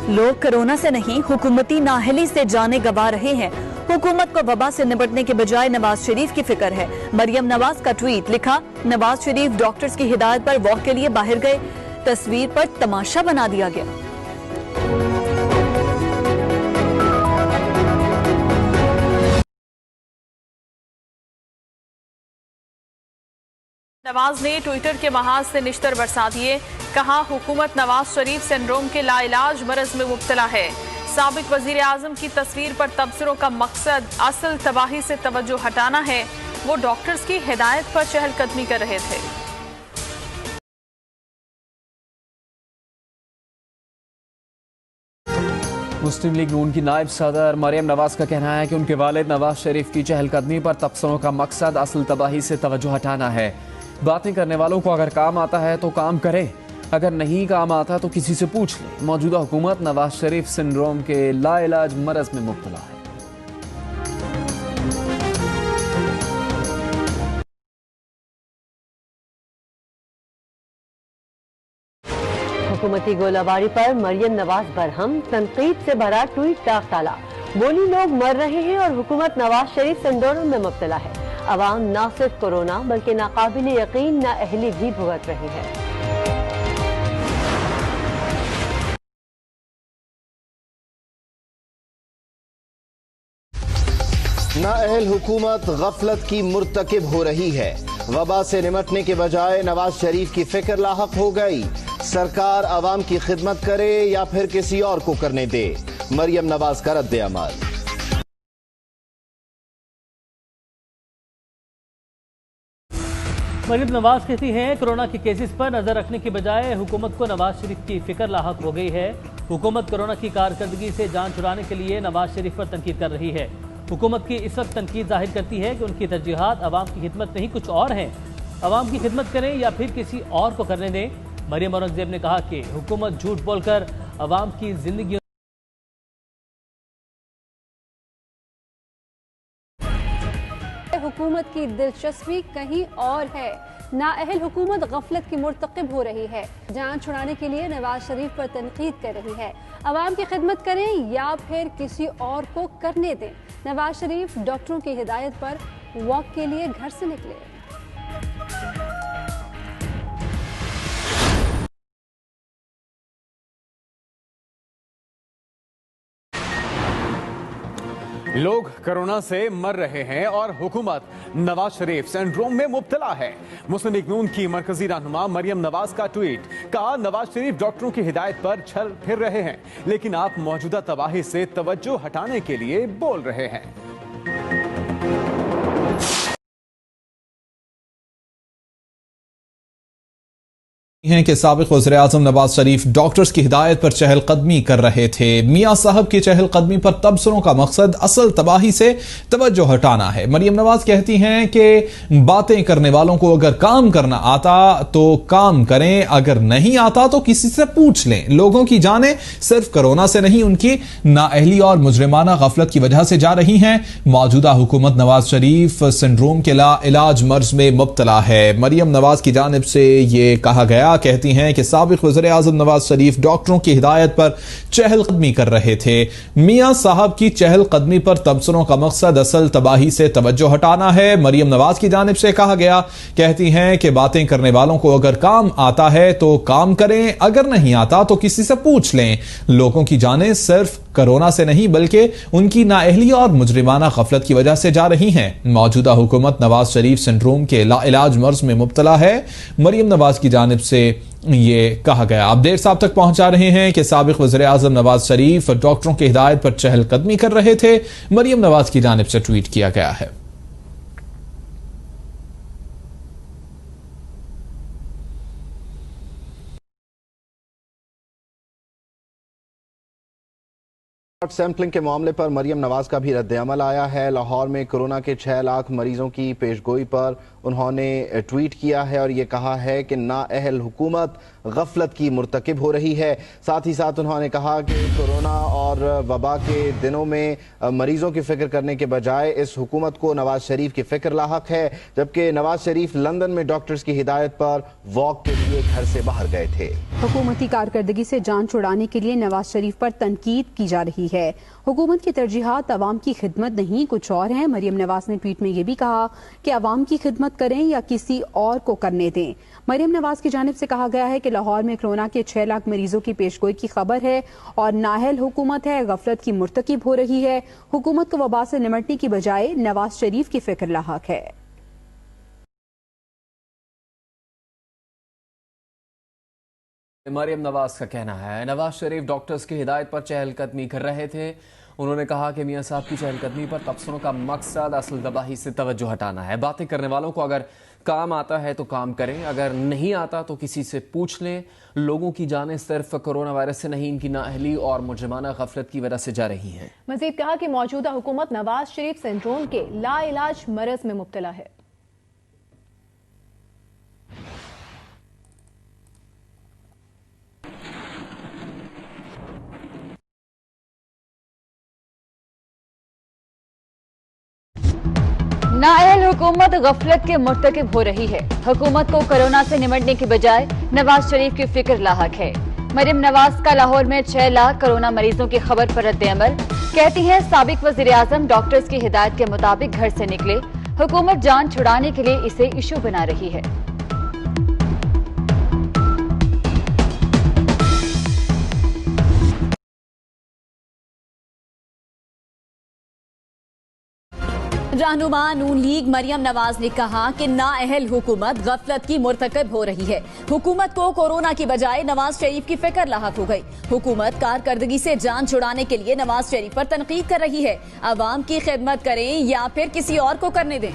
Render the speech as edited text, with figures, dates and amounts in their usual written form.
लोग कोरोना से नहीं हुकूमती नाअहली से जाने गंवा रहे हैं। हुकूमत को वबा से निपटने के बजाय नवाज शरीफ की फिक्र है। मरियम नवाज का ट्वीट लिखा, नवाज शरीफ डॉक्टर्स की हिदायत पर वॉक के लिए बाहर गए, तस्वीर पर तमाशा बना दिया गया। नवाज ने ट्विटर के महाज से निश्तर बरसा दिए, कहा हुकूमत नवाज शरीफ सिंड्रोम के लाइलाज मरज में मुब्तला है। साबिक वजीर आजम की तस्वीर पर तबसरों का मकसद असल तबाही से तवज्जो हटाना है। वो डॉक्टर्स की हिदायत पर चहलकदमी कर रहे थे। मुस्लिम लीग नून की नायब सदर मरियम नवाज का कहना है कि उनके वालिद नवाज शरीफ की चहलकदमी पर तबसरों का मकसद असल तबाही से तवज्जो हटाना है। बातें करने वालों को अगर काम आता है तो काम करें, अगर नहीं काम आता तो किसी से पूछ लें। मौजूदा हुकूमत नवाज शरीफ सिंड्रोम के लाइलाज मरज में मुब्तला है। हुकूमती गोलाबारी पर मरियम नवाज बरहम, तनकीद से भरा ट्वीट दाग डाला। बोली लोग मर रहे हैं और हुकूमत नवाज शरीफ सिंड्रोम में मुब्तला है। अवाम न सिर्फ कोरोना बल्कि नाकाबिल यकीन नाअहली भी भुगत रही है। नाअहल हुकूमत गफलत की मुर्तकिब हो रही है। वबा से निपटने के बजाय नवाज शरीफ की फिक्र लाहक हो गई। सरकार अवाम की खिदमत करे या फिर किसी और को करने दे। मरियम नवाज का रद्द अमल। मरियम नवाज कहती हैं, कोरोना के केसेस पर नजर रखने के बजाय हुकूमत को नवाज शरीफ की फिक्र लाहक हो गई है। हुकूमत कोरोना की कारकर्दगी से जान छुड़ाने के लिए नवाज शरीफ पर तनकीद कर रही है। हुकूमत की इस वक्त तनकीद जाहिर करती है कि उनकी तरजीहात अवाम की खिदमत नहीं कुछ और हैं। अवाम की खिदमत करें या फिर किसी और को करने दें। मरियम औरंगजेब ने कहा कि हुकूमत झूठ बोलकर अवाम की जिंदगी हुकूमत की दिलचस्पी कहीं और है। नाअहल हुकूमत गफलत की मुर्तकिब हो रही है। जान छुड़ाने के लिए नवाज शरीफ पर तनकीद कर रही है। अवाम की खिदमत करें या फिर किसी और को करने दें। नवाज शरीफ डॉक्टरों की हिदायत पर वॉक के लिए घर से निकले। लोग कोरोना से मर रहे हैं और हुकूमत नवाज शरीफ सिंड्रोम में मुब्तला है। मुस्लिम लीग नून की मरकजी रहनुमा मरियम नवाज का ट्वीट, कहा नवाज शरीफ डॉक्टरों की हिदायत पर चल फिर रहे हैं, लेकिन आप मौजूदा तबाही से तवज्जो हटाने के लिए बोल रहे हैं। हैं कि साबिक वज़ीर आज़म नवाज शरीफ डॉक्टर्स की हिदायत पर चहलकदमी कर रहे थे। मियां साहब की चहलकदमी पर तबसरों का मकसद असल तबाही से तवज्जो हटाना है। मरियम नवाज कहती हैं कि बातें करने वालों को अगर काम करना आता तो काम करें, अगर नहीं आता तो किसी से पूछ लें। लोगों की जानें सिर्फ कोरोना से नहीं उनकी नाअहली और मुजरिमाना गफलत की वजह से जा रही हैं। मौजूदा हुकूमत नवाज शरीफ सिंड्रोम के इलाज मर्ज में मुब्तला है। मरियम नवाज की जानिब से ये कहा गया, कहती हैं कि साबिक वज़ीर आज़म नवाज शरीफ डॉक्टरों की हिदायत पर चहलकदमी कर रहे थे। मियां साहब की चहलकदमी पर तबसरों का मकसद असल तबाही से तवज्जो हटाना है। मरियम नवाज की जानिब से कहा गया, कहती हैं कि बातें करने वालों को अगर काम आता है तो काम करें, अगर नहीं आता तो किसी से पूछ लें। लोगों की जानें सिर्फ कोरोना से नहीं बल्कि उनकी नाअहली और मुजरिमाना गफलत की वजह से जा रही हैं। मौजूदा हुकूमत नवाज शरीफ सिंड्रोम के लाइलाज मर्ज में मुब्तला है। मरियम नवाज की जानिब से ये कहा गया। आप देर साहब तक पहुंचा रहे हैं कि साबिक वज़ीर आज़म नवाज शरीफ डॉक्टरों की हिदायत पर चहलकदमी कर रहे थे। मरियम नवाज की जानिब से ट्वीट किया गया है। सैंपलिंग के मामले पर मरियम नवाज का भी रद्द अमल आया है। लाहौर में कोरोना के 6 लाख मरीजों की पेशगोई पर उन्होंने ट्वीट किया है और ये कहा है कि नाअहल हुकूमत गफलत की मुर्तकिब हो रही है। साथ ही साथ उन्होंने कहा कि कोरोना और वबा के दिनों में मरीजों की फिक्र करने के बजाय इस हुकूमत को नवाज शरीफ की फिक्र लाहक है, जबकि नवाज शरीफ लंदन में डॉक्टर्स की हिदायत पर वॉक के लिए घर से बाहर गए थे। हुकूमती कारकर्दगी से जान छुड़ाने के लिए नवाज शरीफ पर तनकीद की जा रही है। हुकूमत की तरजीहात अवाम की खिदमत नहीं कुछ और हैं। मरियम नवाज ने ट्वीट में ये भी कहा कि अवाम की खिदमत करें या किसी और को करने दें। मरियम नवाज की जानिब से कहा गया है कि लाहौर में कोरोना के 6 लाख मरीजों की पेशगोई की खबर है और नाअहल हुकूमत है, गफलत की मुर्तकिब हो रही है। हुकूमत को वबा से निमटने की बजाय नवाज शरीफ की फिक्र लाहक है। मरियम नवाज का कहना है नवाज शरीफ डॉक्टर्स की हिदायत पर चहलकदमी कर रहे थे। उन्होंने कहा कि मियां साहब की चहलकदमी पर तबसरों का मकसद असल तबाही से तवज्जो हटाना है। बातें करने वालों को अगर काम आता है तो काम करें, अगर नहीं आता तो किसी से पूछ लें। लोगों की जानें सिर्फ कोरोना वायरस से नहीं, इनकी नाअहली और मुजरमाना गफलत की वजह से जा रही हैं। मजीद कहा कि मौजूदा हुकूमत नवाज शरीफ सिंड्रोम के लाइलाज मरज में मुब्तला है। नाअहल हुकूमत गफलत के मुर्तकिब हो रही है। हुकूमत को कोरोना से निमटने की बजाय नवाज शरीफ की फिक्र लाहक है। मरियम नवाज का लाहौर में 6 लाख कोरोना मरीजों की खबर पर रद्द-ए-अमल। कहती हैं साबिक वज़ीर-ए-आज़म डॉक्टर्स की हिदायत के मुताबिक घर से निकले। हुकूमत जान छुड़ाने के लिए इसे इशू बना रही है। रहनुमा नून लीग मरियम नवाज ने कहा कि नाअहल हुकूमत गफलत की मुर्तकब हो रही है। हुकूमत को कोरोना की बजाय नवाज शरीफ की फिक्र लाहक हो गई। हुकूमत कारकर्दगी से जान छुड़ाने के लिए नवाज शरीफ पर तनकीद कर रही है। अवाम की खिदमत करें या फिर किसी और को करने दें।